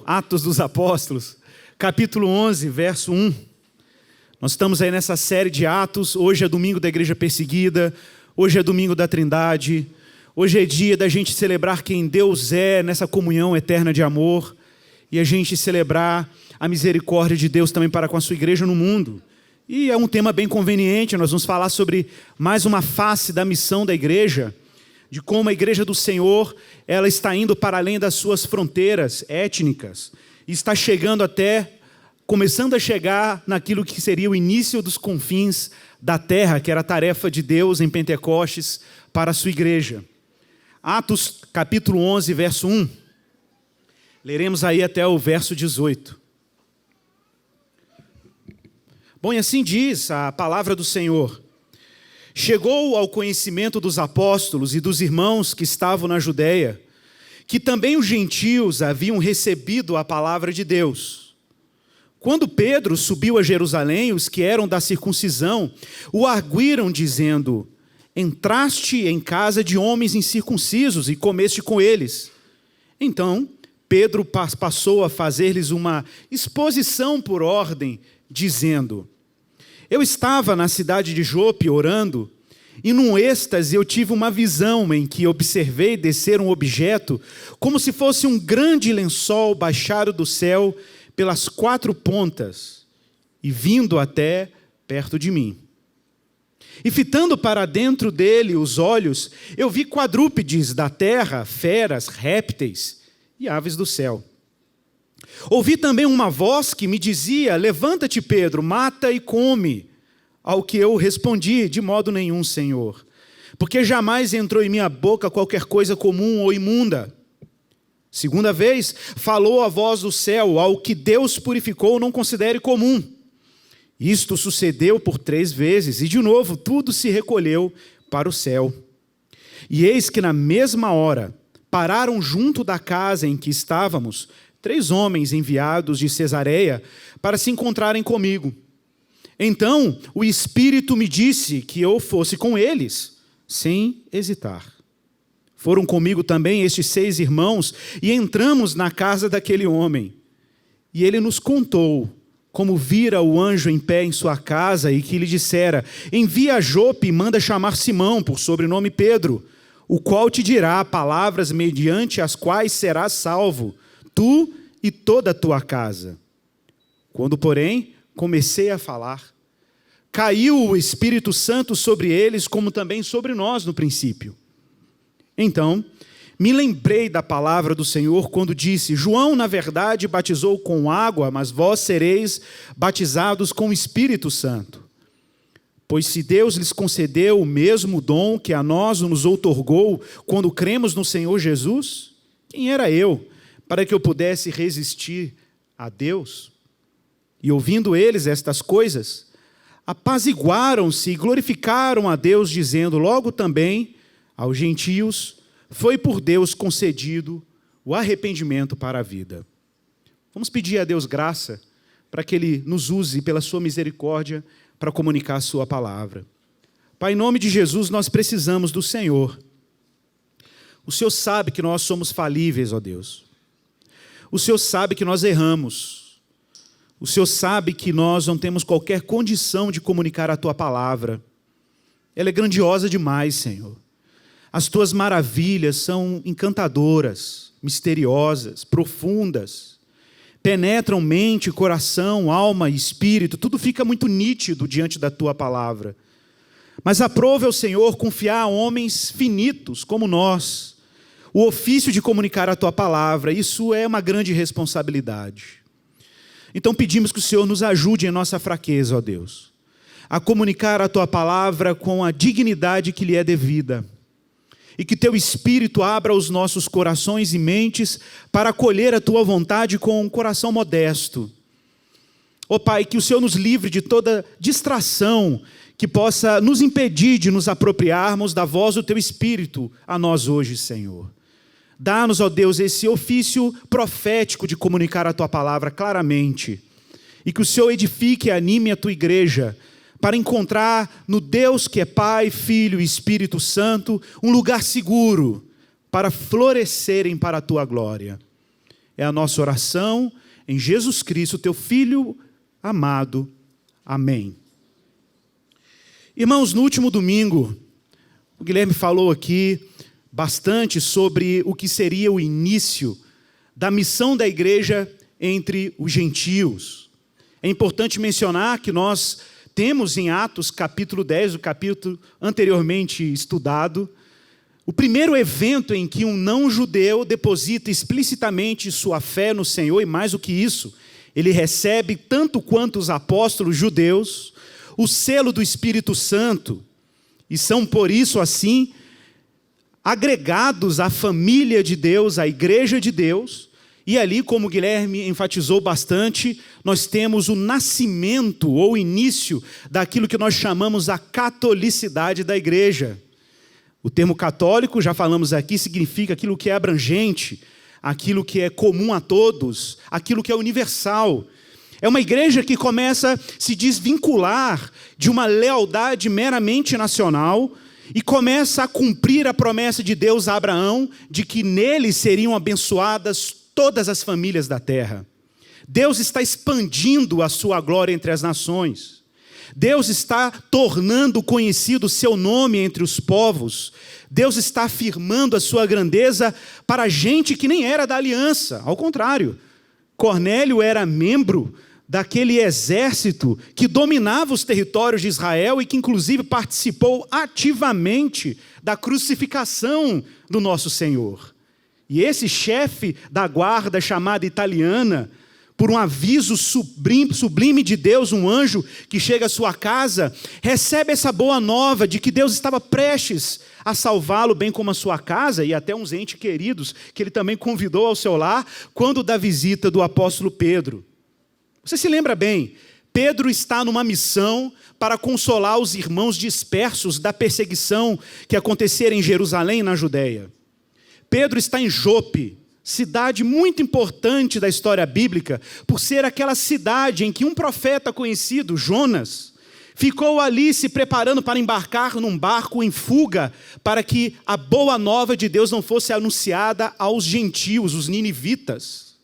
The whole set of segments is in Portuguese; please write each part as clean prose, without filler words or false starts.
Atos dos Apóstolos, capítulo 11, verso 1. Nós estamos aí nessa série de Atos. Hoje é domingo da Igreja Perseguida, hoje é domingo da Trindade, hoje é dia da gente celebrar quem Deus é nessa comunhão eterna de amor e a gente celebrar a misericórdia de Deus também para com a sua igreja no mundo. E é um tema bem conveniente. Nós vamos falar sobre mais uma face da missão da igreja, de como a igreja do Senhor, ela está indo para além das suas fronteiras étnicas e está chegando começando a chegar naquilo que seria o início dos confins da terra, que era a tarefa de Deus em Pentecostes para a sua igreja. Atos capítulo 11, verso 1. Leremos aí até o verso 18. Bom, e assim diz a palavra do Senhor: chegou ao conhecimento dos apóstolos e dos irmãos que estavam na Judeia, que também os gentios haviam recebido a palavra de Deus. Quando Pedro subiu a Jerusalém, os que eram da circuncisão o arguíram, dizendo: entraste em casa de homens incircuncisos e comeste com eles. Então Pedro passou a fazer-lhes uma exposição por ordem, dizendo: eu estava na cidade de Jope orando, e num êxtase eu tive uma visão em que observei descer um objeto, como se fosse um grande lençol baixado do céu pelas quatro pontas, e vindo até perto de mim. E fitando para dentro dele os olhos, eu vi quadrúpedes da terra, feras, répteis e aves do céu. Ouvi também uma voz que me dizia: levanta-te, Pedro, mata e come. Ao que eu respondi: de modo nenhum, Senhor, porque jamais entrou em minha boca qualquer coisa comum ou imunda. Segunda vez, falou a voz do céu: ao que Deus purificou, não considere comum. Isto sucedeu por 3 vezes, e de novo tudo se recolheu para o céu. E eis que na mesma hora pararam junto da casa em que estávamos 3 homens enviados de Cesareia para se encontrarem comigo. Então o Espírito me disse que eu fosse com eles, sem hesitar. Foram comigo também estes 6 irmãos, e entramos na casa daquele homem. E ele nos contou como vira o anjo em pé em sua casa, e que lhe dissera: envia a Jope e manda chamar Simão, por sobrenome Pedro, o qual te dirá palavras mediante as quais serás salvo, tu e toda a tua casa. Quando, porém, comecei a falar, caiu o Espírito Santo sobre eles, como também sobre nós no princípio. Então, me lembrei da palavra do Senhor quando disse: João, na verdade, batizou com água, mas vós sereis batizados com o Espírito Santo. Pois se Deus lhes concedeu o mesmo dom que a nós nos outorgou quando cremos no Senhor Jesus, quem era eu para que eu pudesse resistir a Deus? E ouvindo eles estas coisas, apaziguaram-se e glorificaram a Deus, dizendo: logo também aos gentios foi por Deus concedido o arrependimento para a vida. Vamos pedir a Deus graça para que Ele nos use pela sua misericórdia para comunicar a sua palavra. Pai, em nome de Jesus, nós precisamos do Senhor. O Senhor sabe que nós somos falíveis, ó Deus. O Senhor sabe que nós erramos. O Senhor sabe que nós não temos qualquer condição de comunicar a Tua palavra. Ela é grandiosa demais, Senhor. As Tuas maravilhas são encantadoras, misteriosas, profundas. Penetram mente, coração, alma e espírito. Tudo fica muito nítido diante da Tua palavra. Mas aprove ao Senhor confiar a homens finitos como nós o ofício de comunicar a Tua palavra. Isso é uma grande responsabilidade. Então pedimos que o Senhor nos ajude em nossa fraqueza, ó Deus, a comunicar a Tua palavra com a dignidade que lhe é devida. E que Teu Espírito abra os nossos corações e mentes para acolher a Tua vontade com um coração modesto. Ó Pai, que o Senhor nos livre de toda distração que possa nos impedir de nos apropriarmos da voz do Teu Espírito a nós hoje, Senhor. Dá-nos, ó Deus, esse ofício profético de comunicar a Tua palavra claramente. E que o Senhor edifique e anime a Tua igreja para encontrar no Deus que é Pai, Filho e Espírito Santo um lugar seguro para florescerem para a Tua glória. É a nossa oração em Jesus Cristo, teu Filho amado. Amém. Irmãos, no último domingo, o Guilherme falou aqui bastante sobre o que seria o início da missão da igreja entre os gentios. É importante mencionar que nós temos em Atos capítulo 10, o capítulo anteriormente estudado, o primeiro evento em que um não-judeu deposita explicitamente sua fé no Senhor, e mais do que isso, ele recebe, tanto quanto os apóstolos judeus, o selo do Espírito Santo, e são por isso assim agregados à família de Deus, à igreja de Deus. E ali, como o Guilherme enfatizou bastante, nós temos o nascimento ou início daquilo que nós chamamos a catolicidade da igreja. O termo católico, já falamos aqui, significa aquilo que é abrangente, aquilo que é comum a todos, aquilo que é universal. É uma igreja que começa a se desvincular de uma lealdade meramente nacional e começa a cumprir a promessa de Deus a Abraão de que nele seriam abençoadas todas as famílias da terra. Deus está expandindo a sua glória entre as nações. Deus está tornando conhecido o seu nome entre os povos. Deus está afirmando a sua grandeza para gente que nem era da aliança. Ao contrário, Cornélio era membro daquele exército que dominava os territórios de Israel e que inclusive participou ativamente da crucificação do nosso Senhor. E esse chefe da guarda chamada italiana, por um aviso sublime de Deus, um anjo que chega à sua casa, recebe essa boa nova de que Deus estava prestes a salvá-lo, bem como a sua casa e até uns entes queridos que ele também convidou ao seu lar, quando da visita do apóstolo Pedro. Você se lembra bem, Pedro está numa missão para consolar os irmãos dispersos da perseguição que acontecera em Jerusalém, na Judéia. Pedro está em Jope, cidade muito importante da história bíblica, por ser aquela cidade em que um profeta conhecido, Jonas, ficou ali se preparando para embarcar num barco em fuga, para que a boa nova de Deus não fosse anunciada aos gentios, os ninivitas.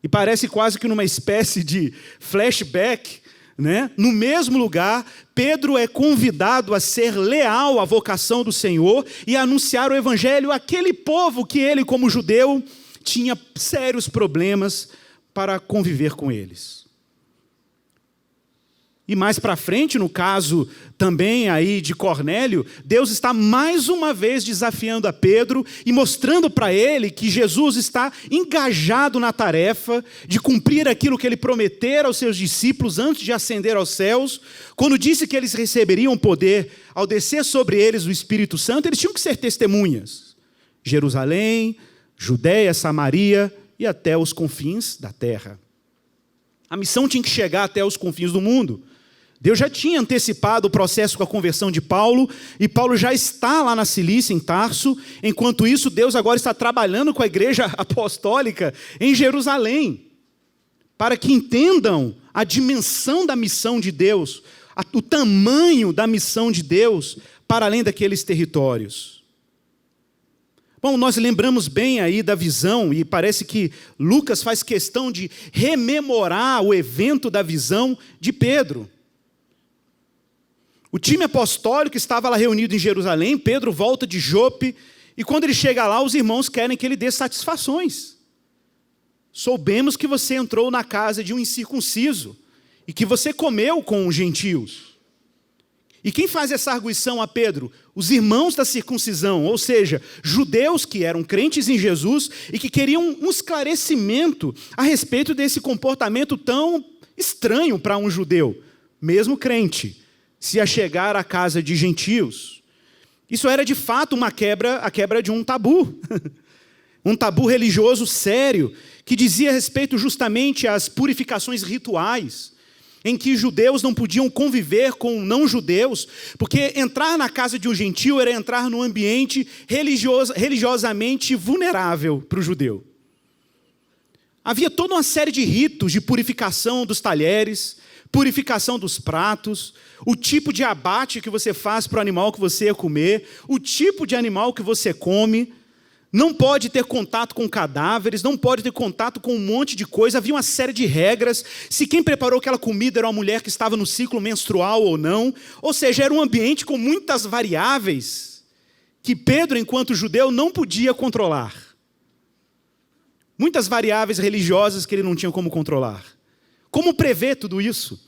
E parece quase que numa espécie de flashback, né? No mesmo lugar, Pedro é convidado a ser leal à vocação do Senhor e a anunciar o evangelho àquele povo que ele, como judeu, tinha sérios problemas para conviver com eles. E mais para frente, no caso também aí de Cornélio, Deus está mais uma vez desafiando a Pedro e mostrando para ele que Jesus está engajado na tarefa de cumprir aquilo que ele prometera aos seus discípulos antes de ascender aos céus. Quando disse que eles receberiam poder ao descer sobre eles o Espírito Santo, eles tinham que ser testemunhas. Jerusalém, Judéia, Samaria e até os confins da terra. A missão tinha que chegar até os confins do mundo. Deus já tinha antecipado o processo com a conversão de Paulo, e Paulo já está lá na Cilícia, em Tarso. Enquanto isso, Deus agora está trabalhando com a igreja apostólica em Jerusalém, para que entendam a dimensão da missão de Deus, o tamanho da missão de Deus para além daqueles territórios. Bom, nós lembramos bem aí da visão, e parece que Lucas faz questão de rememorar o evento da visão de Pedro. O time apostólico estava lá reunido em Jerusalém, Pedro volta de Jope, e quando ele chega lá, os irmãos querem que ele dê satisfações. Soubemos que você entrou na casa de um incircunciso, e que você comeu com os gentios. E quem faz essa arguição a Pedro? Os irmãos da circuncisão, ou seja, judeus que eram crentes em Jesus e que queriam um esclarecimento a respeito desse comportamento tão estranho para um judeu, mesmo crente, se achegar à casa de gentios. Isso era de fato a quebra de um tabu, um tabu religioso sério, que dizia respeito justamente às purificações rituais, em que judeus não podiam conviver com não-judeus, porque entrar na casa de um gentio era entrar num ambiente religiosamente vulnerável para o judeu. Havia toda uma série de ritos de purificação dos talheres, purificação dos pratos, o tipo de abate que você faz para o animal que você ia comer, o tipo de animal que você come, não pode ter contato com cadáveres, não pode ter contato com um monte de coisa. Havia uma série de regras, se quem preparou aquela comida era uma mulher que estava no ciclo menstrual ou não. Ou seja, era um ambiente com muitas variáveis que Pedro, enquanto judeu, não podia controlar. Muitas variáveis religiosas que ele não tinha como controlar. Como prever tudo isso?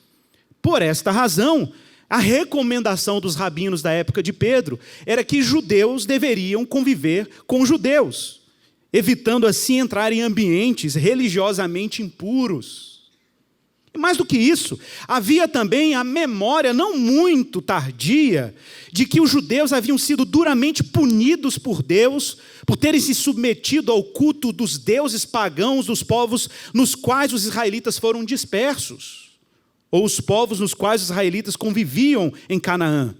Por esta razão, a recomendação dos rabinos da época de Pedro era que judeus deveriam conviver com judeus, evitando assim entrar em ambientes religiosamente impuros. E mais do que isso, havia também a memória não muito tardia de que os judeus haviam sido duramente punidos por Deus por terem se submetido ao culto dos deuses pagãos dos povos nos quais os israelitas foram dispersos, ou os povos nos quais os israelitas conviviam em Canaã.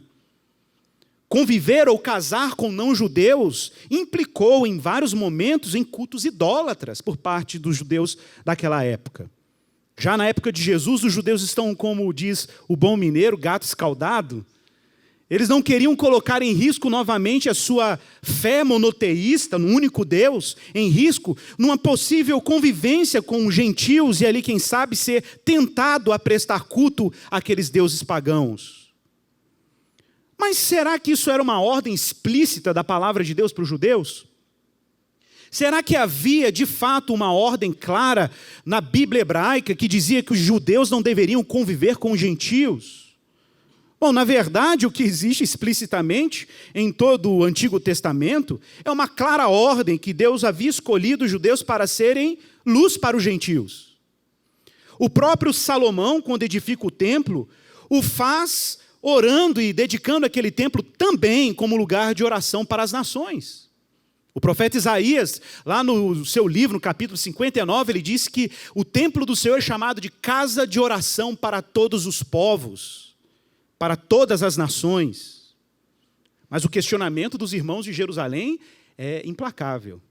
Conviver ou casar com não-judeus implicou em vários momentos em cultos idólatras por parte dos judeus daquela época. Já na época de Jesus, os judeus estão, como diz o bom mineiro, gato escaldado. Eles não queriam colocar em risco novamente a sua fé monoteísta, no único Deus, em risco, numa possível convivência com os gentios e ali, quem sabe, ser tentado a prestar culto àqueles deuses pagãos. Mas será que isso era uma ordem explícita da palavra de Deus para os judeus? Será que havia, de fato, uma ordem clara na Bíblia hebraica que dizia que os judeus não deveriam conviver com os gentios? Bom, na verdade, o que existe explicitamente em todo o Antigo Testamento é uma clara ordem que Deus havia escolhido os judeus para serem luz para os gentios. O próprio Salomão, quando edifica o templo, o faz orando e dedicando aquele templo também como lugar de oração para as nações. O profeta Isaías, lá no seu livro, no capítulo 59, ele diz que o templo do Senhor é chamado de casa de oração para todos os povos, para todas as nações. Mas o questionamento dos irmãos de Jerusalém é implacável.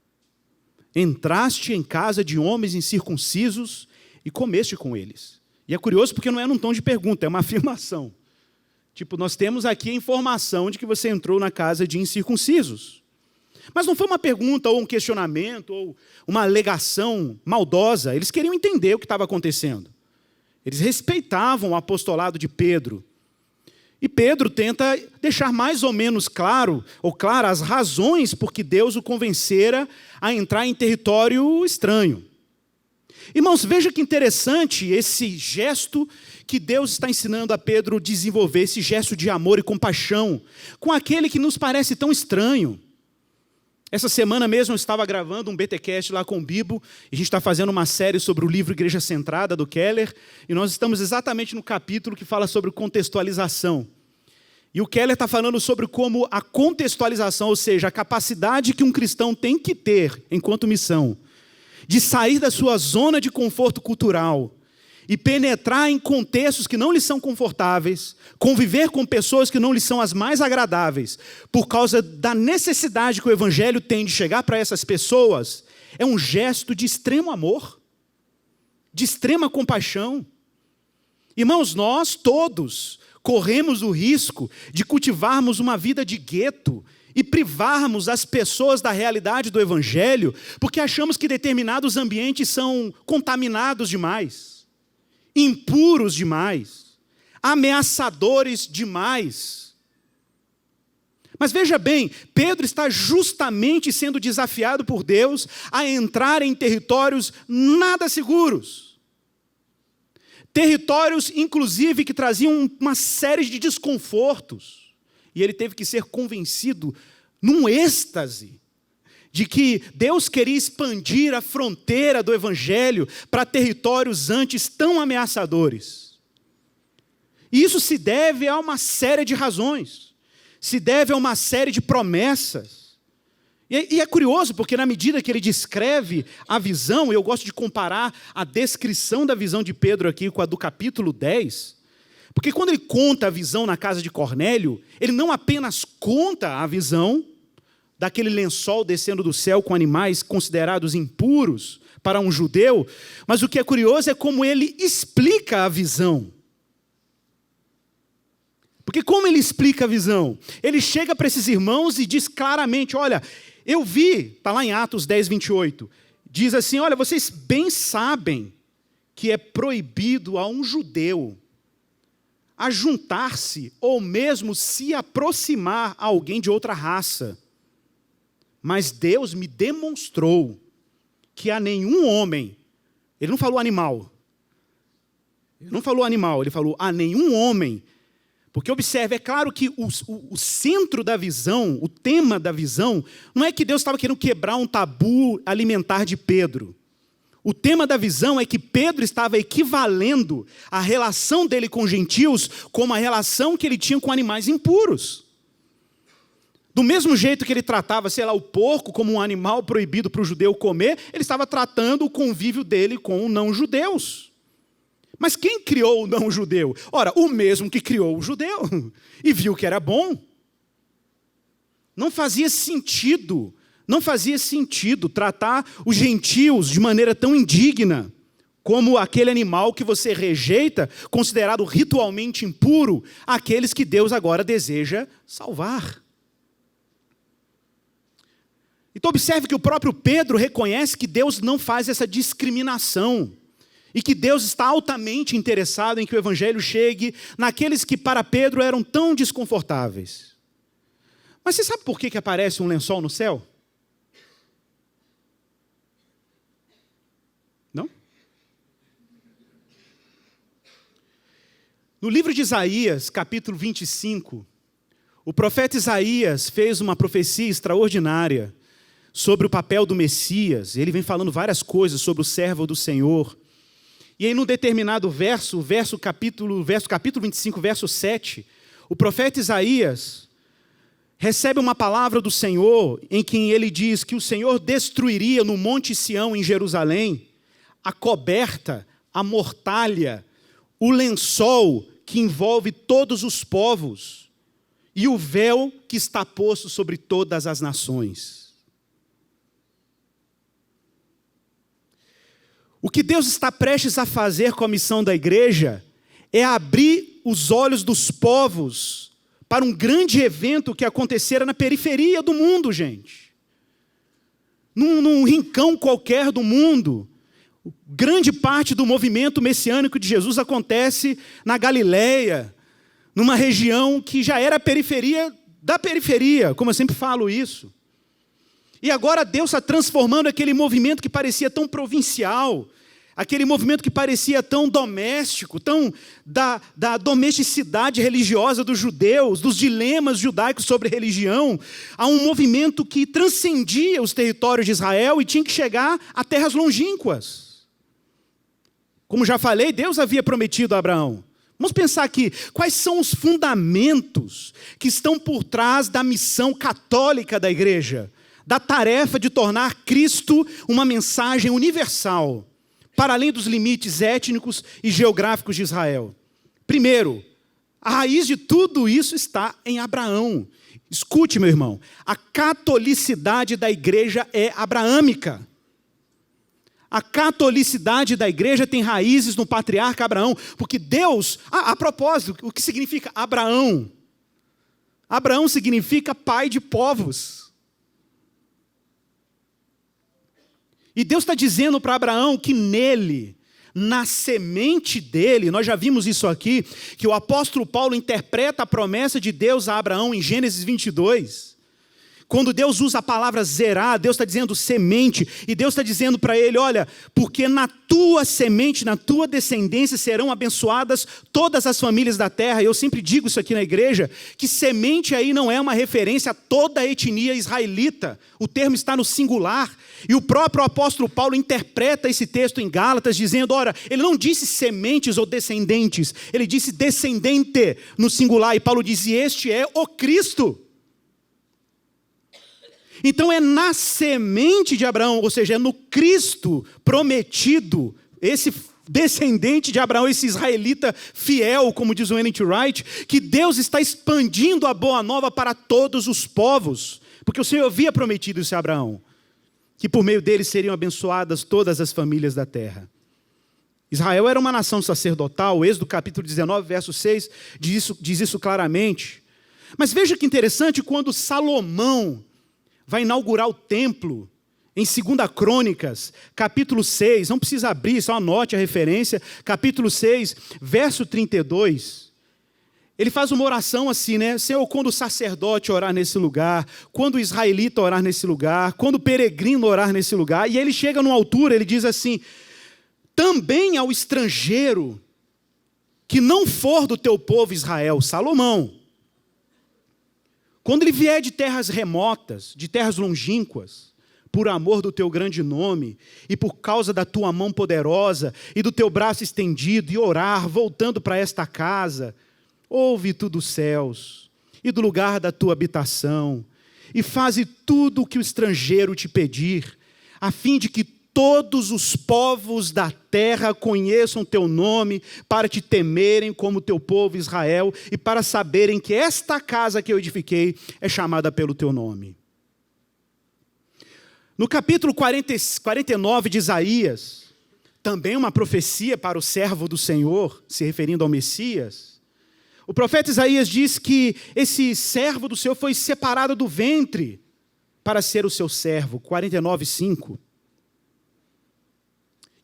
Entraste em casa de homens incircuncisos e comeste com eles. E é curioso porque não é num tom de pergunta, é uma afirmação. Tipo, nós temos aqui a informação de que você entrou na casa de incircuncisos. Mas não foi uma pergunta ou um questionamento ou uma alegação maldosa. Eles queriam entender o que estava acontecendo. Eles respeitavam o apostolado de Pedro. E Pedro tenta deixar mais ou menos claro, ou clara, as razões por que Deus o convencera a entrar em território estranho. Irmãos, veja que interessante esse gesto que Deus está ensinando a Pedro a desenvolver, esse gesto de amor e compaixão, com aquele que nos parece tão estranho. Essa semana mesmo eu estava gravando um BTcast lá com o Bibo, e a gente está fazendo uma série sobre o livro Igreja Centrada, do Keller, e nós estamos exatamente no capítulo que fala sobre contextualização. E o Keller está falando sobre como a contextualização, ou seja, a capacidade que um cristão tem que ter, enquanto missão, de sair da sua zona de conforto cultural e penetrar em contextos que não lhe são confortáveis, conviver com pessoas que não lhe são as mais agradáveis, por causa da necessidade que o Evangelho tem de chegar para essas pessoas, é um gesto de extremo amor, de extrema compaixão. Irmãos, nós todos corremos o risco de cultivarmos uma vida de gueto e privarmos as pessoas da realidade do Evangelho, porque achamos que determinados ambientes são contaminados demais, impuros demais, ameaçadores demais. Mas veja bem, Pedro está justamente sendo desafiado por Deus a entrar em territórios nada seguros. Territórios, inclusive, que traziam uma série de desconfortos. E ele teve que ser convencido, num êxtase, de que Deus queria expandir a fronteira do Evangelho para territórios antes tão ameaçadores. E isso se deve a uma série de razões, se deve a uma série de promessas. E é curioso, porque na medida que ele descreve a visão, eu gosto de comparar a descrição da visão de Pedro aqui com a do capítulo 10, porque quando ele conta a visão na casa de Cornélio, ele não apenas conta a visão daquele lençol descendo do céu com animais considerados impuros para um judeu, mas o que é curioso é como ele explica a visão. Porque como ele explica a visão? Ele chega para esses irmãos e diz claramente, olha, Eu vi, está lá em Atos 10, 28, diz assim, olha, vocês bem sabem que é proibido a um judeu ajuntar-se ou mesmo se aproximar a alguém de outra raça. Mas Deus me demonstrou que a nenhum homem, ele não falou animal, ele falou a nenhum homem, porque observe, é claro que o centro da visão, o tema da visão, não é que Deus estava querendo quebrar um tabu alimentar de Pedro. O tema da visão é que Pedro estava equivalendo a relação dele com gentios como a relação que ele tinha com animais impuros. Do mesmo jeito que ele tratava, sei lá, o porco como um animal proibido para o judeu comer, ele estava tratando o convívio dele com não-judeus. Mas quem criou o não-judeu? Ora, o mesmo que criou o judeu e viu que era bom. Não fazia sentido tratar os gentios de maneira tão indigna como aquele animal que você rejeita, considerado ritualmente impuro, aqueles que Deus agora deseja salvar. Então observe que o próprio Pedro reconhece que Deus não faz essa discriminação e que Deus está altamente interessado em que o evangelho chegue naqueles que para Pedro eram tão desconfortáveis. Mas você sabe por que aparece um lençol no céu? Não? No livro de Isaías, capítulo 25, o profeta Isaías fez uma profecia extraordinária sobre o papel do Messias. Ele vem falando várias coisas sobre o servo do Senhor. E aí, num determinado verso capítulo 25, verso 7, o profeta Isaías recebe uma palavra do Senhor em que ele diz que o Senhor destruiria no Monte Sião, em Jerusalém, a coberta, a mortalha, o lençol que envolve todos os povos e o véu que está posto sobre todas as nações. O que Deus está prestes a fazer com a missão da igreja é abrir os olhos dos povos para um grande evento que acontecera na periferia do mundo, gente. Num rincão qualquer do mundo. Grande parte do movimento messiânico de Jesus acontece na Galileia, numa região que já era a periferia da periferia, como eu sempre falo isso. E agora Deus está transformando aquele movimento que parecia tão provincial, aquele movimento que parecia tão doméstico, tão da domesticidade religiosa dos judeus, dos dilemas judaicos sobre religião, a um movimento que transcendia os territórios de Israel e tinha que chegar a terras longínquas. Como já falei, Deus havia prometido a Abraão. Vamos pensar aqui, quais são os fundamentos que estão por trás da missão católica da igreja? Da tarefa de tornar Cristo uma mensagem universal, para além dos limites étnicos e geográficos de Israel. Primeiro, a raiz de tudo isso está em Abraão. Escute, meu irmão, a catolicidade da igreja é abraâmica. A catolicidade da igreja tem raízes no patriarca Abraão, porque Deus, a propósito, o que significa Abraão? Abraão significa pai de povos. E Deus está dizendo para Abraão que nele, na semente dele, nós já vimos isso aqui, que o apóstolo Paulo interpreta a promessa de Deus a Abraão em Gênesis 22. Quando Deus usa a palavra zerá, Deus está dizendo semente, e Deus está dizendo para ele, olha, porque na tua semente, na tua descendência serão abençoadas todas as famílias da terra. Eu sempre digo isso aqui na igreja, que semente aí não é uma referência a toda a etnia israelita, o termo está no singular, e o próprio apóstolo Paulo interpreta esse texto em Gálatas, dizendo, ora, ele não disse sementes ou descendentes, ele disse descendente no singular, e Paulo diz, e este é o Cristo. Então é na semente de Abraão, ou seja, é no Cristo prometido, esse descendente de Abraão, esse israelita fiel, como diz o Ellen G. White, que Deus está expandindo a boa nova para todos os povos, porque o Senhor havia prometido isso a Abraão, que por meio dele seriam abençoadas todas as famílias da terra. Israel era uma nação sacerdotal, o Êxodo capítulo 19, verso 6, diz isso claramente. Mas veja que interessante, quando Salomão vai inaugurar o templo em 2 Crônicas, capítulo 6, não precisa abrir, só anote a referência, capítulo 6, verso 32, ele faz uma oração assim, né? Senhor, quando o sacerdote orar nesse lugar, quando o israelita orar nesse lugar, quando o peregrino orar nesse lugar, e ele chega numa altura, ele diz assim, também ao estrangeiro que não for do teu povo Israel, Salomão, quando ele vier de terras remotas, de terras longínquas, por amor do teu grande nome, e por causa da tua mão poderosa, e do teu braço estendido, e orar, voltando para esta casa, ouve tu dos céus, e do lugar da tua habitação, e faze tudo o que o estrangeiro te pedir, a fim de que todos os povos da terra conheçam teu nome, para te temerem como teu povo Israel, e para saberem que esta casa que eu edifiquei é chamada pelo teu nome. No capítulo 49 de Isaías, também uma profecia para o servo do Senhor, se referindo ao Messias, o profeta Isaías diz que esse servo do Senhor foi separado do ventre para ser o seu servo, 49:5.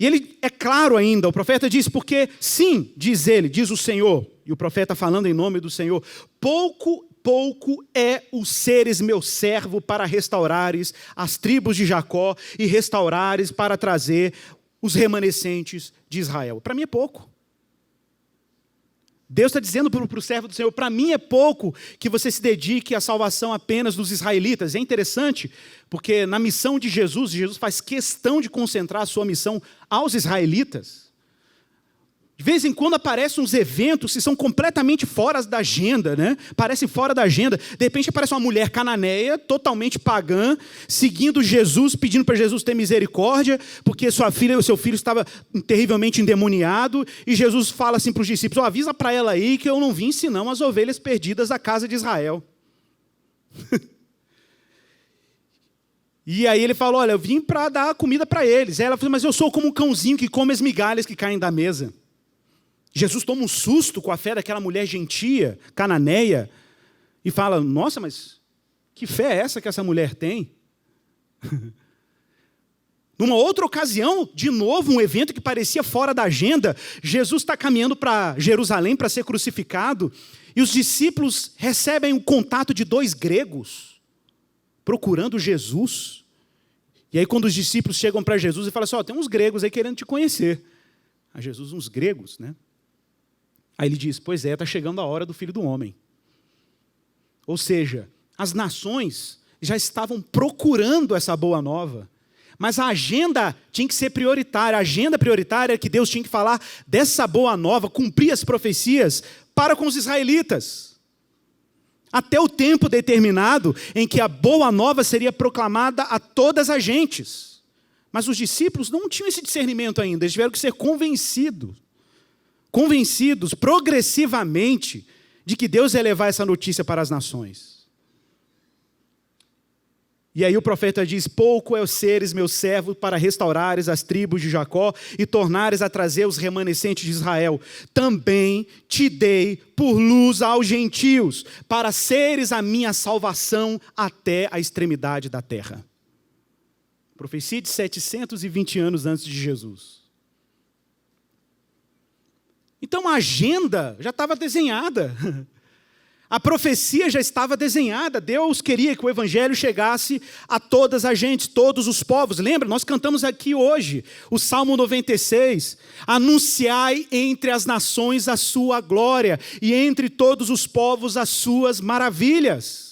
E ele é claro ainda, o profeta diz, porque sim, diz ele, diz o Senhor, e o profeta falando em nome do Senhor, pouco é o seres meu servo para restaurares as tribos de Jacó e restaurares para trazer os remanescentes de Israel. Para mim é pouco. Deus está dizendo para o servo do Senhor, para mim é pouco que você se dedique à salvação apenas dos israelitas. É interessante, porque na missão de Jesus, Jesus faz questão de concentrar a sua missão aos israelitas. De vez em quando aparecem uns eventos que são completamente fora da agenda, né? Parecem fora da agenda. De repente aparece uma mulher cananeia, totalmente pagã, seguindo Jesus, pedindo para Jesus ter misericórdia, porque sua filha ou seu filho estava terrivelmente endemoniado, e Jesus fala assim para os discípulos, avisa para ela aí que eu não vim senão as ovelhas perdidas da casa de Israel. E aí ele falou, olha, eu vim para dar comida para eles. Aí ela falou, mas eu sou como um cãozinho que come as migalhas que caem da mesa. Jesus toma um susto com a fé daquela mulher gentia, cananeia, e fala, nossa, mas que fé é essa que essa mulher tem? Numa outra ocasião, de novo, um evento que parecia fora da agenda, Jesus está caminhando para Jerusalém para ser crucificado, e os discípulos recebem o contato de 2 gregos, procurando Jesus. E aí quando os discípulos chegam para Jesus e falam assim, tem uns gregos aí querendo te conhecer. A Jesus, uns gregos, né? Aí ele diz, pois é, está chegando a hora do Filho do Homem. Ou seja, as nações já estavam procurando essa boa nova, mas a agenda tinha que ser prioritária. A agenda prioritária é que Deus tinha que falar dessa boa nova, cumprir as profecias para com os israelitas. Até o tempo determinado em que a boa nova seria proclamada a todas as gentes. Mas os discípulos não tinham esse discernimento ainda, eles tiveram que ser convencidos progressivamente de que Deus ia levar essa notícia para as nações. E aí o profeta diz, pouco é os seres meus servos para restaurares as tribos de Jacó e tornares a trazer os remanescentes de Israel. Também te dei por luz aos gentios, para seres a minha salvação até a extremidade da terra. Profecia de 720 anos antes de Jesus. Então a agenda já estava desenhada. A profecia já estava desenhada. Deus queria que o evangelho chegasse a todas as gentes, todos os povos. Lembra? Nós cantamos aqui hoje o Salmo 96. Anunciai entre as nações a sua glória e entre todos os povos as suas maravilhas.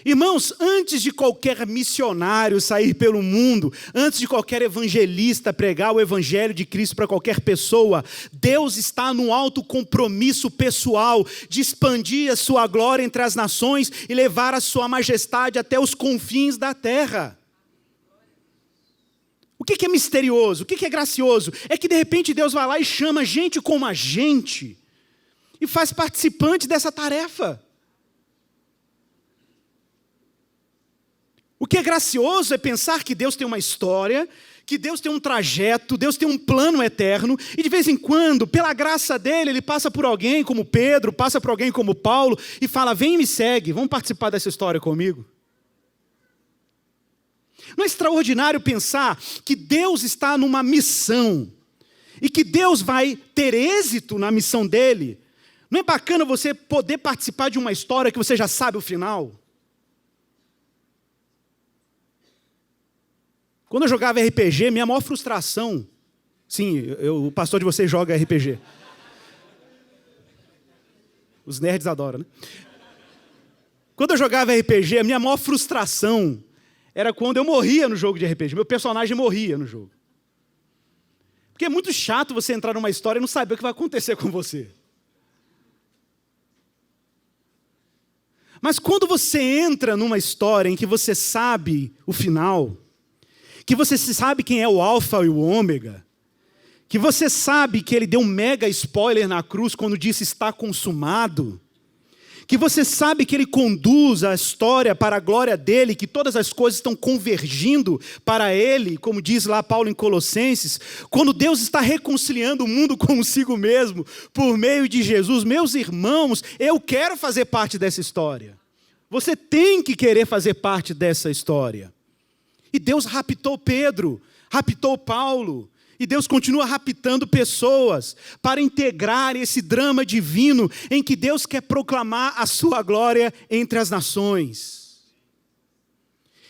Irmãos, antes de qualquer missionário sair pelo mundo, antes de qualquer evangelista pregar o evangelho de Cristo para qualquer pessoa, Deus está num alto compromisso pessoal de expandir a sua glória entre as nações e levar a sua majestade até os confins da terra. O que é misterioso? O que é gracioso? É que de repente Deus vai lá e chama gente como a gente e faz participante dessa tarefa. O que é gracioso é pensar que Deus tem uma história, que Deus tem um trajeto, Deus tem um plano eterno, e de vez em quando, pela graça dele, ele passa por alguém como Pedro, passa por alguém como Paulo, e fala, vem e me segue, vamos participar dessa história comigo. Não é extraordinário pensar que Deus está numa missão e que Deus vai ter êxito na missão dele? Não é bacana você poder participar de uma história que você já sabe o final? Quando eu jogava RPG, minha maior frustração... Sim, o pastor de vocês joga RPG. Os nerds adoram, né? Quando eu jogava RPG, a minha maior frustração era quando eu morria no jogo de RPG. Meu personagem morria no jogo. Porque é muito chato você entrar numa história e não saber o que vai acontecer com você. Mas quando você entra numa história em que você sabe o final, que você sabe quem é o alfa e o ômega, que você sabe que ele deu um mega spoiler na cruz quando disse está consumado, que você sabe que ele conduz a história para a glória dele, que todas as coisas estão convergindo para ele, como diz lá Paulo em Colossenses, quando Deus está reconciliando o mundo consigo mesmo, por meio de Jesus. Meus irmãos, eu quero fazer parte dessa história. Você tem que querer fazer parte dessa história. E Deus raptou Pedro, raptou Paulo, e Deus continua raptando pessoas para integrar esse drama divino em que Deus quer proclamar a sua glória entre as nações.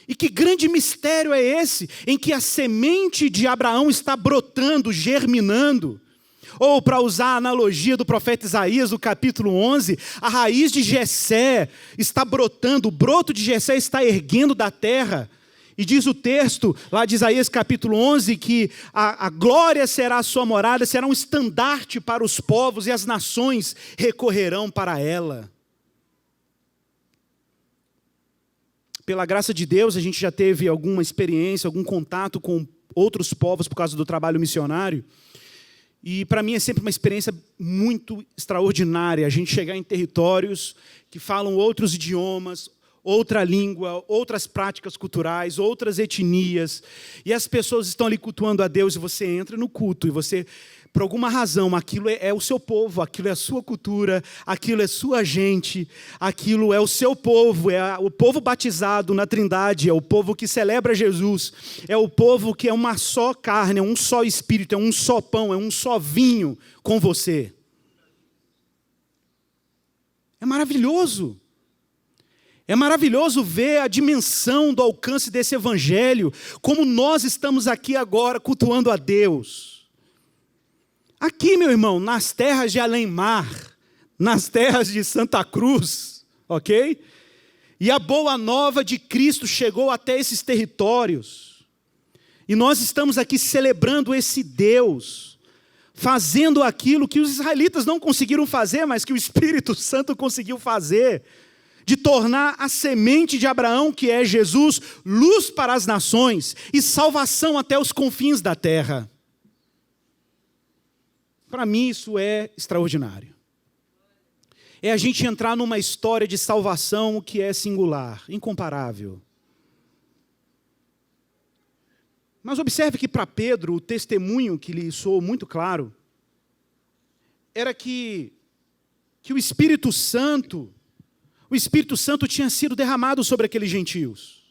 E que grande mistério é esse, em que a semente de Abraão está brotando, germinando. Ou, para usar a analogia do profeta Isaías, do capítulo 11, a raiz de Jessé está brotando, o broto de Jessé está erguendo da terra. E diz o texto, lá de Isaías capítulo 11, que a glória será a sua morada, será um estandarte para os povos e as nações recorrerão para ela. Pela graça de Deus, a gente já teve alguma experiência, algum contato com outros povos por causa do trabalho missionário. E para mim é sempre uma experiência muito extraordinária, a gente chegar em territórios que falam outros idiomas, outra língua, outras práticas culturais, outras etnias, e as pessoas estão ali cultuando a Deus, e você entra no culto, e você, por alguma razão, aquilo é o seu povo, aquilo é a sua cultura, aquilo é sua gente, aquilo é o seu povo, é o povo batizado na Trindade, é o povo que celebra Jesus, é o povo que é uma só carne, é um só espírito, é um só pão, é um só vinho com você. É maravilhoso. É maravilhoso ver a dimensão do alcance desse evangelho, como nós estamos aqui agora cultuando a Deus. Aqui, meu irmão, nas terras de Além-Mar, nas terras de Santa Cruz, ok? E a boa nova de Cristo chegou até esses territórios. E nós estamos aqui celebrando esse Deus, fazendo aquilo que os israelitas não conseguiram fazer, mas que o Espírito Santo conseguiu fazer, de tornar a semente de Abraão, que é Jesus, luz para as nações e salvação até os confins da terra. Para mim isso é extraordinário. É a gente entrar numa história de salvação que é singular, incomparável. Mas observe que para Pedro, o testemunho que lhe soou muito claro, era que o Espírito Santo tinha sido derramado sobre aqueles gentios.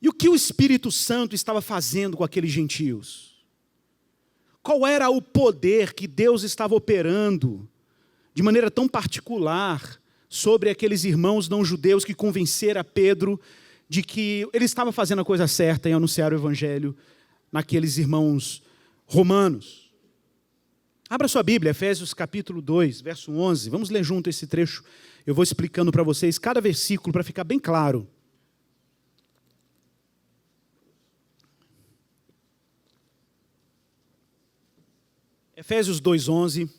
E o que o Espírito Santo estava fazendo com aqueles gentios? Qual era o poder que Deus estava operando de maneira tão particular sobre aqueles irmãos não judeus que convenceram a Pedro de que ele estava fazendo a coisa certa em anunciar o evangelho naqueles irmãos romanos? Abra sua Bíblia, Efésios capítulo 2, verso 11. Vamos ler junto esse trecho. Eu vou explicando para vocês cada versículo para ficar bem claro. Efésios 2, 11.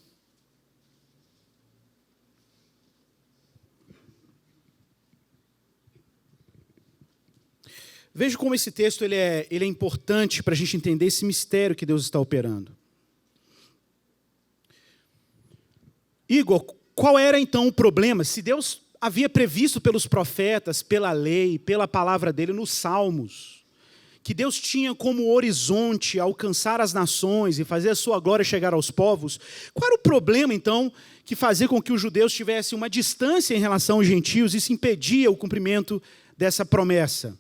Veja como esse texto ele é importante para a gente entender esse mistério que Deus está operando. Igor, qual era então o problema? Se Deus havia previsto pelos profetas, pela lei, pela palavra dele, nos Salmos, que Deus tinha como horizonte alcançar as nações e fazer a sua glória chegar aos povos, qual era o problema então que fazia com que os judeus tivessem uma distância em relação aos gentios e isso impedia o cumprimento dessa promessa?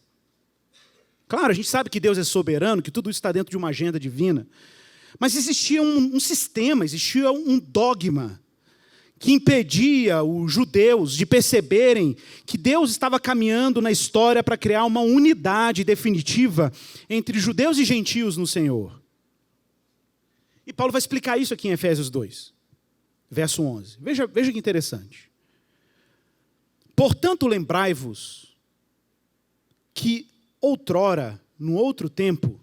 Claro, a gente sabe que Deus é soberano, que tudo isso está dentro de uma agenda divina. Mas existia um sistema, existia um dogma que impedia os judeus de perceberem que Deus estava caminhando na história para criar uma unidade definitiva entre judeus e gentios no Senhor. E Paulo vai explicar isso aqui em Efésios 2, verso 11. Veja que interessante. Portanto, lembrai-vos que outrora, no outro tempo,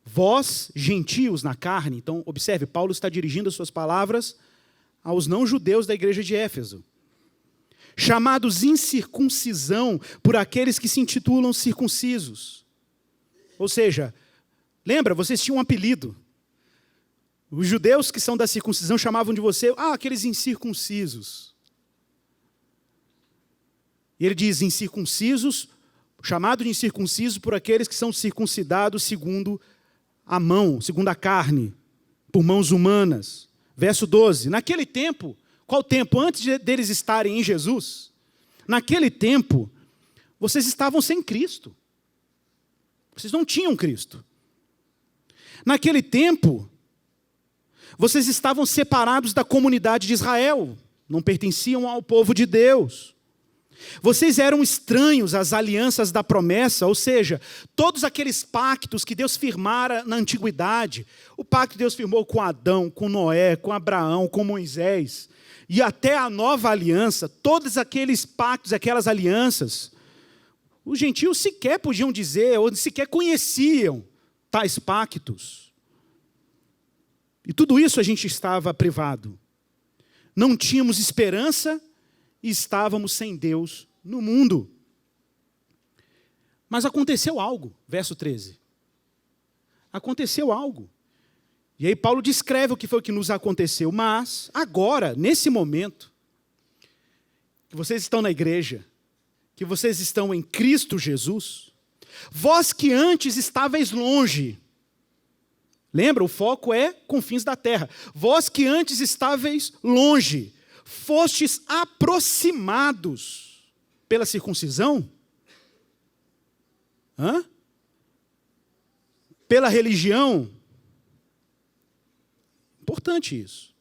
vós, gentios na carne, então observe, Paulo está dirigindo as suas palavras aos não-judeus da igreja de Éfeso, chamados incircuncisão por aqueles que se intitulam circuncisos. Ou seja, lembra, vocês tinham um apelido. Os judeus que são da circuncisão chamavam de você, aqueles incircuncisos. E ele diz, incircuncisos, chamado de incircunciso por aqueles que são circuncidados segundo a mão, segundo a carne, por mãos humanas. Verso 12, naquele tempo, qual tempo? Antes deles estarem em Jesus, naquele tempo, vocês estavam sem Cristo. Vocês não tinham Cristo. Naquele tempo, vocês estavam separados da comunidade de Israel, não pertenciam ao povo de Deus. Vocês eram estranhos às alianças da promessa, ou seja, todos aqueles pactos que Deus firmara na antiguidade, o pacto que Deus firmou com Adão, com Noé, com Abraão, com Moisés, e até a nova aliança, todos aqueles pactos, aquelas alianças, os gentios sequer podiam dizer, ou sequer conheciam tais pactos. E tudo isso a gente estava privado. Não tínhamos esperança e estávamos sem Deus no mundo. Mas aconteceu algo, verso 13. Aconteceu algo. E aí Paulo descreve o que foi que nos aconteceu. Mas, agora, nesse momento, que vocês estão na igreja, que vocês estão em Cristo Jesus, vós que antes estáveis longe, lembra, o foco é confins da terra. Vós que antes estáveis longe, fostes aproximados pela circuncisão? Pela religião? Importante isso.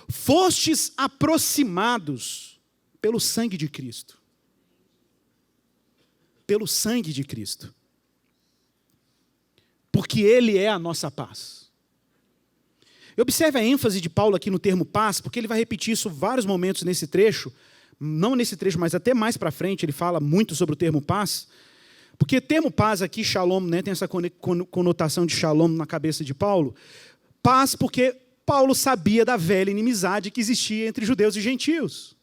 Fostes aproximados pelo sangue de Cristo. Pelo sangue de Cristo. Porque Ele é a nossa paz. Observe a ênfase de Paulo aqui no termo paz, porque ele vai repetir isso vários momentos nesse trecho, não nesse trecho, mas até mais para frente, ele fala muito sobre o termo paz, porque o termo paz aqui, shalom, né, tem essa conotação de shalom na cabeça de Paulo, paz porque Paulo sabia da velha inimizade que existia entre judeus e gentios.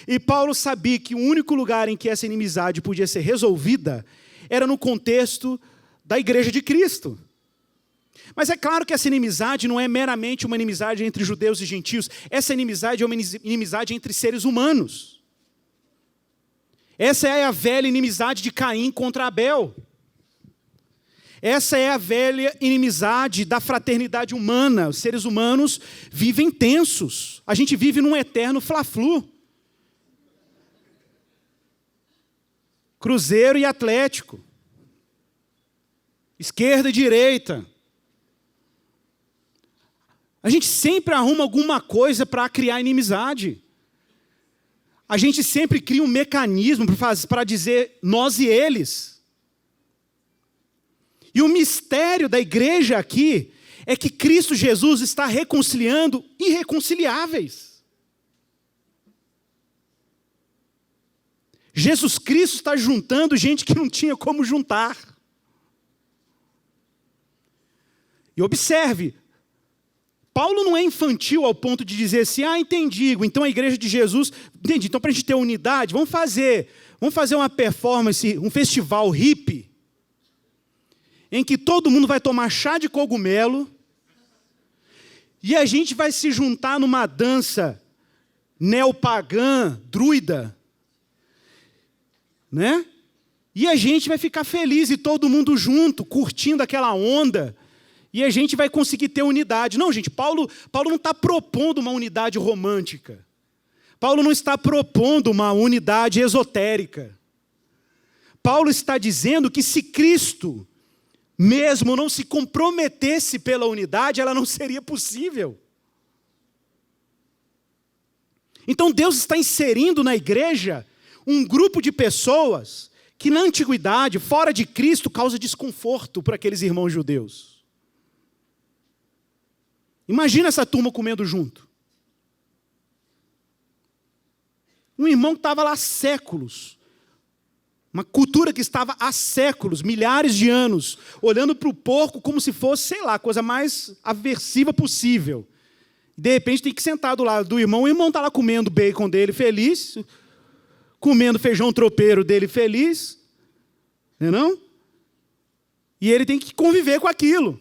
E Paulo sabia que o único lugar em que essa inimizade podia ser resolvida era no contexto da igreja de Cristo. Mas é claro que essa inimizade não é meramente uma inimizade entre judeus e gentios. Essa inimizade é uma inimizade entre seres humanos. Essa é a velha inimizade de Caim contra Abel. Essa é a velha inimizade da fraternidade humana. Os seres humanos vivem tensos. A gente vive num eterno fla-flu. Cruzeiro e Atlético. Esquerda e direita. A gente sempre arruma alguma coisa para criar inimizade. A gente sempre cria um mecanismo para dizer nós e eles. E o mistério da igreja aqui é que Cristo Jesus está reconciliando irreconciliáveis. Jesus Cristo está juntando gente que não tinha como juntar. E observe, Paulo não é infantil ao ponto de dizer assim, entendi, então a igreja de Jesus, entendi, então para a gente ter unidade, vamos fazer uma performance, um festival hippie, em que todo mundo vai tomar chá de cogumelo, e a gente vai se juntar numa dança neopagã, druida, né? E a gente vai ficar feliz e todo mundo junto, curtindo aquela onda, e a gente vai conseguir ter unidade. Não, gente, Paulo não está propondo uma unidade romântica. Paulo não está propondo uma unidade esotérica. Paulo está dizendo que se Cristo mesmo não se comprometesse pela unidade, ela não seria possível. Então Deus está inserindo na igreja um grupo de pessoas que na antiguidade, fora de Cristo, causa desconforto para aqueles irmãos judeus. Imagina essa turma comendo junto. Um irmão que estava lá há séculos, uma cultura que estava há séculos, milhares de anos, olhando para o porco como se fosse, sei lá, a coisa mais aversiva possível. De repente tem que sentar do lado do irmão, o irmão está lá comendo o bacon dele feliz, comendo feijão tropeiro dele feliz, não? E ele tem que conviver com aquilo.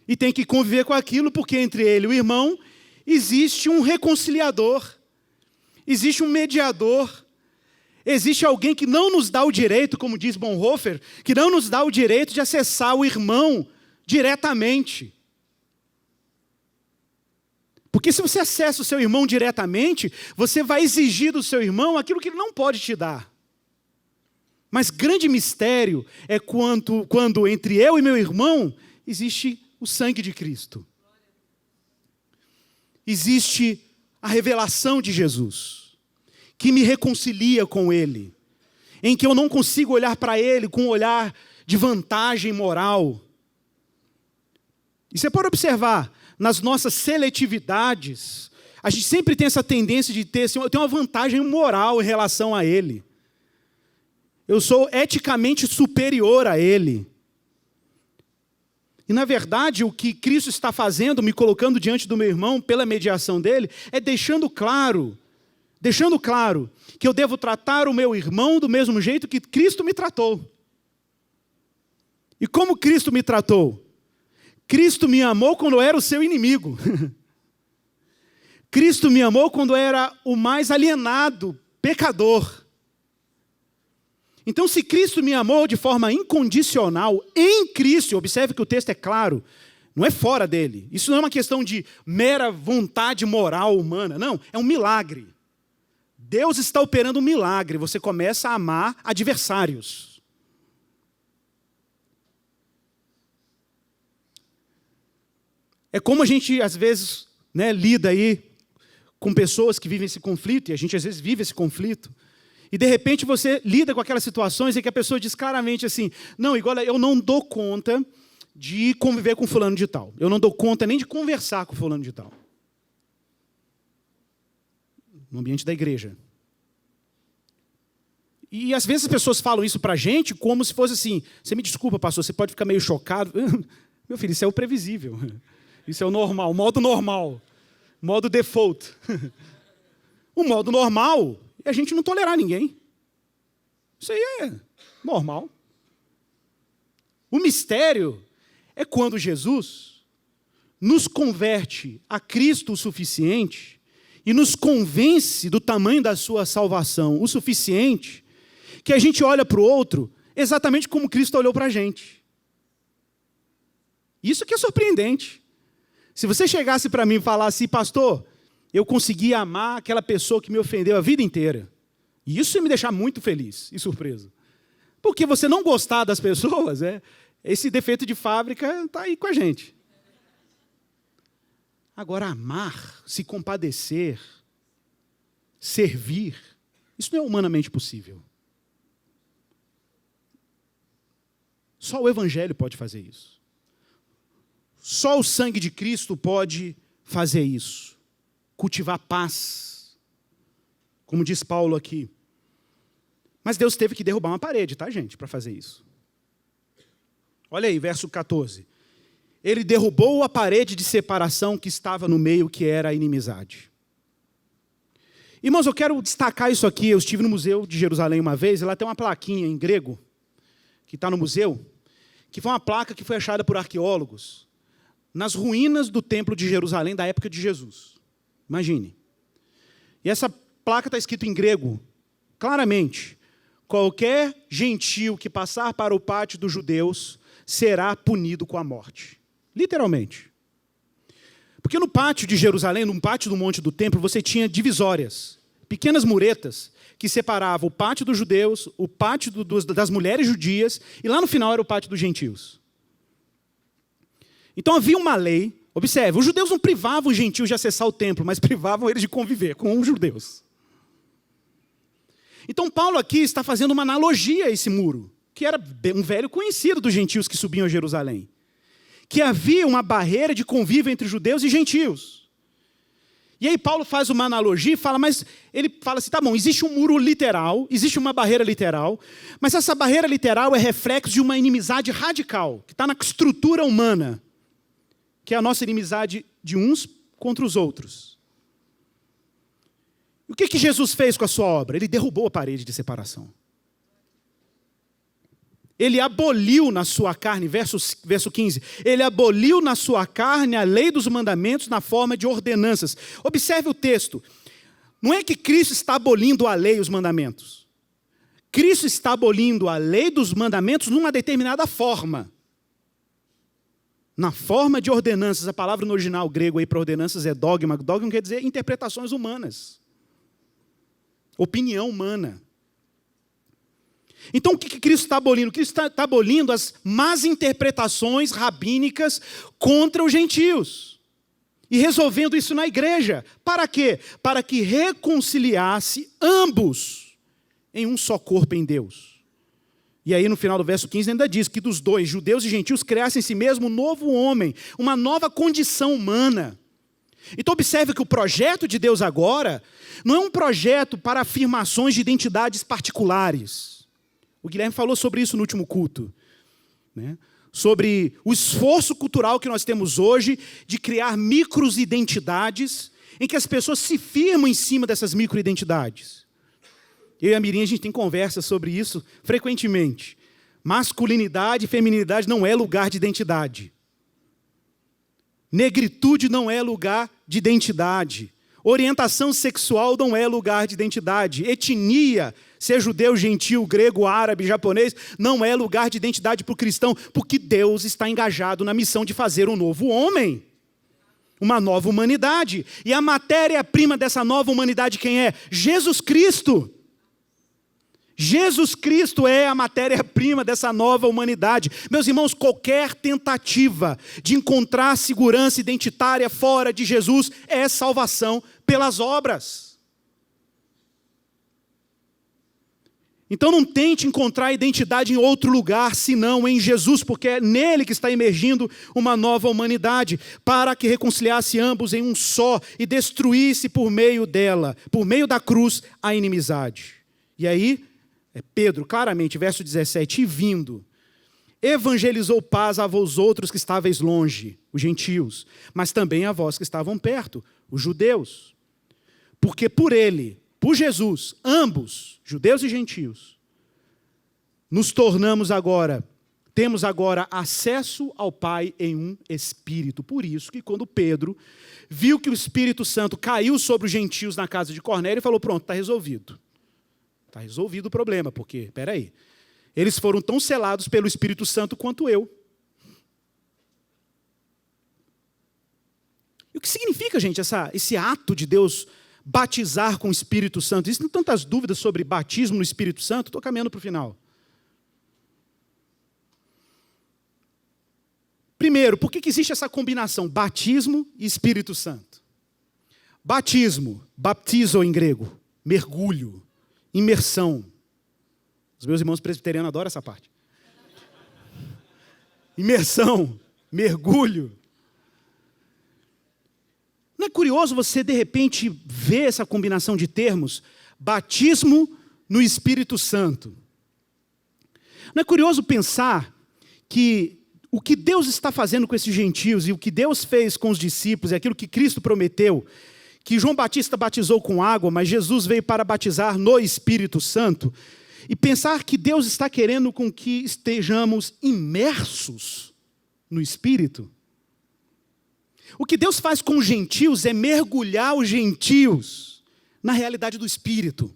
E tem que conviver com aquilo porque entre ele e o irmão existe um reconciliador, existe um mediador, existe alguém que não nos dá o direito, como diz Bonhoeffer, que não nos dá o direito de acessar o irmão diretamente. Porque se você acessa o seu irmão diretamente, você vai exigir do seu irmão aquilo que ele não pode te dar. Mas grande mistério é quando entre eu e meu irmão existe o sangue de Cristo. Existe a revelação de Jesus, que me reconcilia com Ele, em que eu não consigo olhar para Ele com um olhar de vantagem moral. E você pode observar, nas nossas seletividades, a gente sempre tem essa tendência de ter, assim, eu tenho uma vantagem moral em relação a Ele. Eu sou eticamente superior a Ele. E, na verdade, o que Cristo está fazendo, me colocando diante do meu irmão, pela mediação dele, é deixando claro que eu devo tratar o meu irmão do mesmo jeito que Cristo me tratou. E como Cristo me tratou? Cristo me amou quando eu era o seu inimigo. Cristo me amou quando eu era o mais alienado, pecador. Então, se Cristo me amou de forma incondicional, em Cristo, observe que o texto é claro, não é fora dele. Isso não é uma questão de mera vontade moral humana, não, é um milagre. Deus está operando um milagre, você começa a amar adversários. É como a gente, às vezes, lida aí com pessoas que vivem esse conflito, e a gente, às vezes, vive esse conflito, e, de repente, você lida com aquelas situações em que a pessoa diz claramente assim, não, igual eu não dou conta de conviver com fulano de tal. Eu não dou conta nem de conversar com fulano de tal. No ambiente da igreja. E, às vezes, as pessoas falam isso para a gente como se fosse assim, você me desculpa, pastor, você pode ficar meio chocado. Meu filho, isso é o previsível. Isso é o normal, o modo normal. Modo default. O modo normal é a gente não tolerar ninguém. Isso aí é normal. O mistério é quando Jesus nos converte a Cristo o suficiente e nos convence do tamanho da sua salvação o suficiente que a gente olha para o outro exatamente como Cristo olhou para a gente. Isso que é surpreendente. Se você chegasse para mim e falasse, pastor, eu consegui amar aquela pessoa que me ofendeu a vida inteira. E isso ia me deixar muito feliz e surpreso. Porque você não gostar das pessoas, esse defeito de fábrica está aí com a gente. Agora, amar, se compadecer, servir, isso não é humanamente possível. Só o Evangelho pode fazer isso. Só o sangue de Cristo pode fazer isso. Cultivar paz. Como diz Paulo aqui. Mas Deus teve que derrubar uma parede, tá, gente, para fazer isso. Olha aí, verso 14. Ele derrubou a parede de separação que estava no meio, que era a inimizade. Irmãos, eu quero destacar isso aqui. Eu estive no Museu de Jerusalém uma vez, e lá tem uma plaquinha em grego, que está no museu, que foi uma placa que foi achada por arqueólogos nas ruínas do Templo de Jerusalém da época de Jesus. Imagine. E essa placa está escrita em grego, claramente. Qualquer gentil que passar para o pátio dos judeus será punido com a morte. Literalmente. Porque no pátio de Jerusalém, no pátio do Monte do Templo, você tinha divisórias. pequenas muretas que separavam o pátio dos judeus, o pátio das mulheres judias, e lá no final era o pátio dos gentios. Então havia uma lei, observe, os judeus não privavam os gentios de acessar o templo, mas privavam eles de conviver com os judeus. Então Paulo aqui está fazendo uma analogia a esse muro, que era um velho conhecido dos gentios que subiam a Jerusalém. Que havia uma barreira de convívio entre judeus e gentios. E aí Paulo faz uma analogia e fala, mas ele fala assim, tá bom, existe um muro literal, existe uma barreira literal, mas essa barreira literal é reflexo de uma inimizade radical, que está na estrutura humana, que é a nossa inimizade de uns contra os outros. E o que Jesus fez com a sua obra? Ele derrubou a parede de separação. Ele aboliu na sua carne, verso 15, ele aboliu na sua carne a lei dos mandamentos na forma de ordenanças. Observe o texto. Não é que Cristo está abolindo a lei e os mandamentos. Cristo está abolindo a lei dos mandamentos numa determinada forma. Na forma de ordenanças. A palavra no original grego aí para ordenanças é dogma. Dogma quer dizer interpretações humanas. Opinião humana. Então o que Cristo está abolindo? Cristo está abolindo as más interpretações rabínicas contra os gentios. E resolvendo isso na igreja. Para quê? Para que reconciliasse ambos em um só corpo em Deus. E aí no final do verso 15 ainda diz que dos dois, judeus e gentios, criassem em si mesmo um novo homem, uma nova condição humana. Então observe que o projeto de Deus agora não é um projeto para afirmações de identidades particulares. O Guilherme falou sobre isso no último culto, né? Sobre o esforço cultural que nós temos hoje de criar microidentidades em que as pessoas se firmam em cima dessas microidentidades. Eu e a Mirinha, a gente tem conversa sobre isso frequentemente. Masculinidade e feminilidade não é lugar de identidade. Negritude não é lugar de identidade. Orientação sexual não é lugar de identidade. Etnia, ser judeu, gentil, grego, árabe, japonês, não é lugar de identidade para o cristão, porque Deus está engajado na missão de fazer um novo homem, uma nova humanidade. E a matéria-prima dessa nova humanidade quem é? Jesus Cristo. Jesus Cristo é a matéria-prima dessa nova humanidade. Meus irmãos, qualquer tentativa de encontrar segurança identitária fora de Jesus é salvação pelas obras. Então não tente encontrar identidade em outro lugar, senão em Jesus, porque é nele que está emergindo uma nova humanidade, para que reconciliasse ambos em um só e destruísse por meio dela, por meio da cruz, a inimizade. E aí, Pedro, claramente, verso 17, e vindo, evangelizou paz a vós outros que estáveis longe, os gentios, mas também a vós que estavam perto, os judeus. Porque por ele, por Jesus, ambos, judeus e gentios, temos agora acesso ao Pai em um Espírito. Por isso que quando Pedro viu que o Espírito Santo caiu sobre os gentios na casa de Cornélio, ele falou, pronto, está resolvido. Está resolvido o problema, porque, espera aí, eles foram tão selados pelo Espírito Santo quanto eu. E o que significa, gente, esse ato de Deus batizar com o Espírito Santo? Existem tantas dúvidas sobre batismo no Espírito Santo, estou caminhando para o final. Primeiro, por que existe essa combinação, batismo e Espírito Santo? Batismo, baptizo em grego, mergulho. Imersão. Os meus irmãos presbiterianos adoram essa parte. Imersão, mergulho. Não é curioso você, de repente, ver essa combinação de termos? Batismo no Espírito Santo. Não é curioso pensar que o que Deus está fazendo com esses gentios e o que Deus fez com os discípulos, é aquilo que Cristo prometeu, que João Batista batizou com água, mas Jesus veio para batizar no Espírito Santo, e pensar que Deus está querendo com que estejamos imersos no Espírito. O que Deus faz com os gentios é mergulhar os gentios na realidade do Espírito,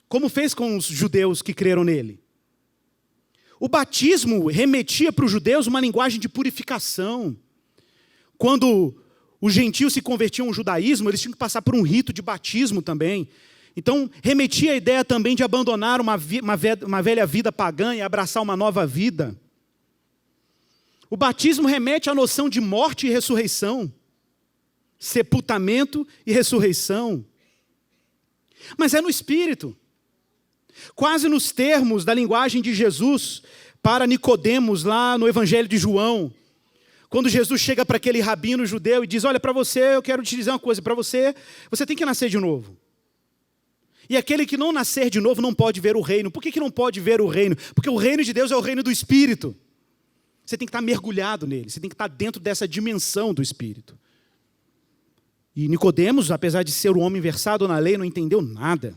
como fez com os judeus que creram nele. O batismo remetia para os judeus uma linguagem de purificação. Quando os gentios se convertiam ao judaísmo, eles tinham que passar por um rito de batismo também. Então, remetia a ideia também de abandonar uma velha vida pagã e abraçar uma nova vida. O batismo remete à noção de morte e ressurreição, sepultamento e ressurreição. Mas é no Espírito. Quase nos termos da linguagem de Jesus para Nicodemos, lá no Evangelho de João. Quando Jesus chega para aquele rabino judeu e diz, olha, para você, eu quero te dizer uma coisa, para você tem que nascer de novo. E aquele que não nascer de novo não pode ver o reino. Por que não pode ver o reino? Porque o reino de Deus é o reino do Espírito. Você tem que estar mergulhado nele, você tem que estar dentro dessa dimensão do Espírito. E Nicodemos, apesar de ser um homem versado na lei, não entendeu nada.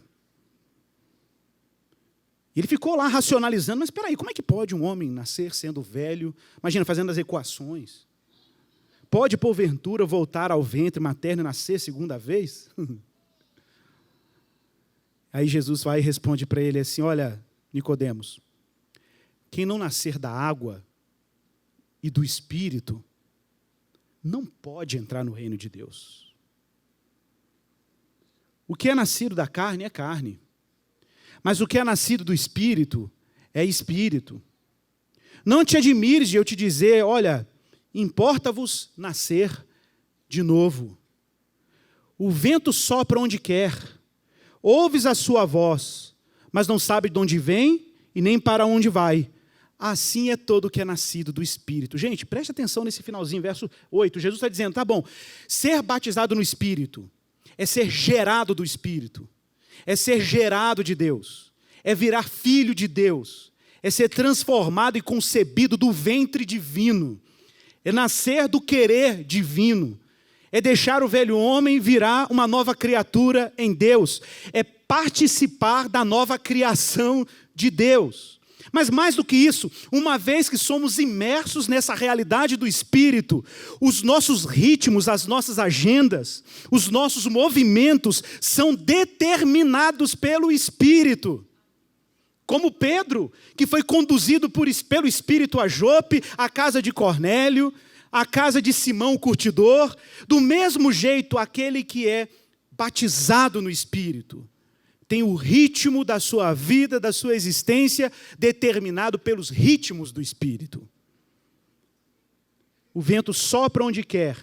Ele ficou lá racionalizando, mas espera aí, como é que pode um homem nascer sendo velho? Imagina, fazendo as equações. Pode, porventura, voltar ao ventre materno e nascer segunda vez? Aí Jesus vai e responde para ele assim, olha, Nicodemos, quem não nascer da água e do Espírito, não pode entrar no reino de Deus. O que é nascido da carne é carne, mas o que é nascido do Espírito é Espírito. Não te admires de eu te dizer, olha, importa-vos nascer de novo. O vento sopra onde quer, ouves a sua voz, mas não sabe de onde vem e nem para onde vai. Assim é todo o que é nascido do Espírito. Gente, preste atenção nesse finalzinho, verso 8. Jesus está dizendo, tá bom, ser batizado no Espírito é ser gerado do Espírito, é ser gerado de Deus, é virar filho de Deus, é ser transformado e concebido do ventre divino, é nascer do querer divino, é deixar o velho homem virar uma nova criatura em Deus, é participar da nova criação de Deus. Mas mais do que isso, uma vez que somos imersos nessa realidade do Espírito, os nossos ritmos, as nossas agendas, os nossos movimentos são determinados pelo Espírito. Como Pedro, que foi conduzido pelo Espírito a Jope, à casa de Cornélio, à casa de Simão o curtidor, do mesmo jeito aquele que é batizado no Espírito tem o ritmo da sua vida, da sua existência, determinado pelos ritmos do Espírito. O vento sopra onde quer,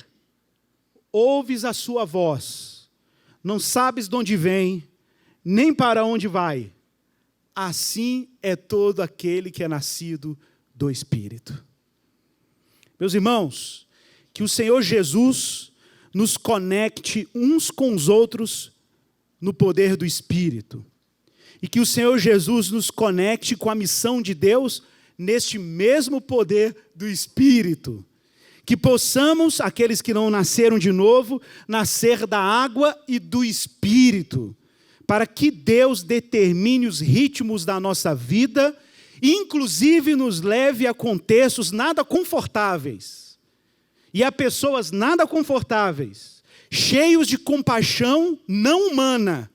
ouves a sua voz, não sabes de onde vem, nem para onde vai. Assim é todo aquele que é nascido do Espírito. Meus irmãos, que o Senhor Jesus nos conecte uns com os outros no poder do Espírito. E que o Senhor Jesus nos conecte com a missão de Deus neste mesmo poder do Espírito. Que possamos, aqueles que não nasceram de novo, nascer da água e do Espírito. Para que Deus determine os ritmos da nossa vida, inclusive nos leve a contextos nada confortáveis. E a pessoas nada confortáveis, cheios de compaixão não humana,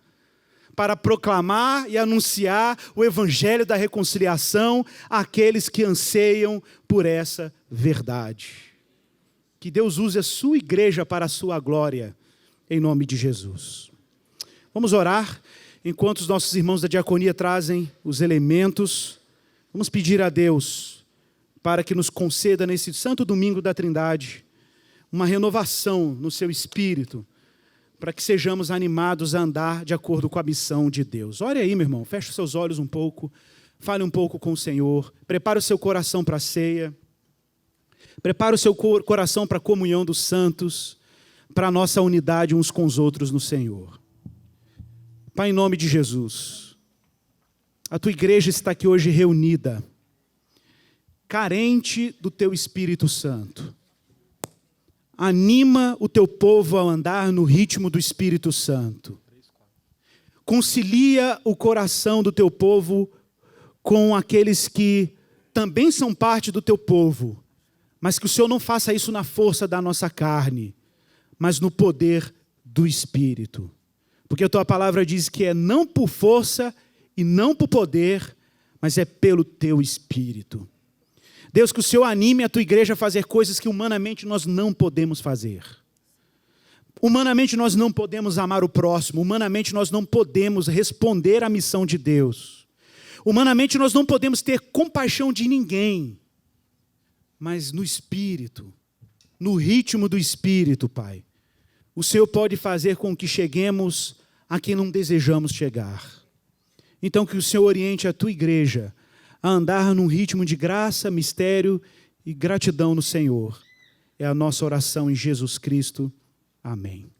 para proclamar e anunciar o evangelho da reconciliação àqueles que anseiam por essa verdade. Que Deus use a sua igreja para a sua glória, em nome de Jesus. Vamos orar, enquanto os nossos irmãos da diaconia trazem os elementos. Vamos pedir a Deus para que nos conceda nesse santo domingo da Trindade uma renovação no seu espírito, para que sejamos animados a andar de acordo com a missão de Deus. Ore aí, meu irmão, feche os seus olhos um pouco, fale um pouco com o Senhor, prepare o seu coração para a ceia, prepare o seu coração para a comunhão dos santos, para a nossa unidade uns com os outros no Senhor. Pai, em nome de Jesus, a tua igreja está aqui hoje reunida, carente do teu Espírito Santo. Anima o teu povo a andar no ritmo do Espírito Santo. Concilia o coração do teu povo com aqueles que também são parte do teu povo, mas que o Senhor não faça isso na força da nossa carne, mas no poder do Espírito. Porque a tua palavra diz que é não por força e não por poder, mas é pelo teu Espírito. Deus, que o Senhor anime a tua igreja a fazer coisas que humanamente nós não podemos fazer. Humanamente nós não podemos amar o próximo, humanamente nós não podemos responder à missão de Deus. Humanamente nós não podemos ter compaixão de ninguém. Mas no Espírito, no ritmo do Espírito, Pai, o Senhor pode fazer com que cheguemos a quem não desejamos chegar. Então que o Senhor oriente a tua igreja a andar num ritmo de graça, mistério e gratidão no Senhor. É a nossa oração em Jesus Cristo. Amém.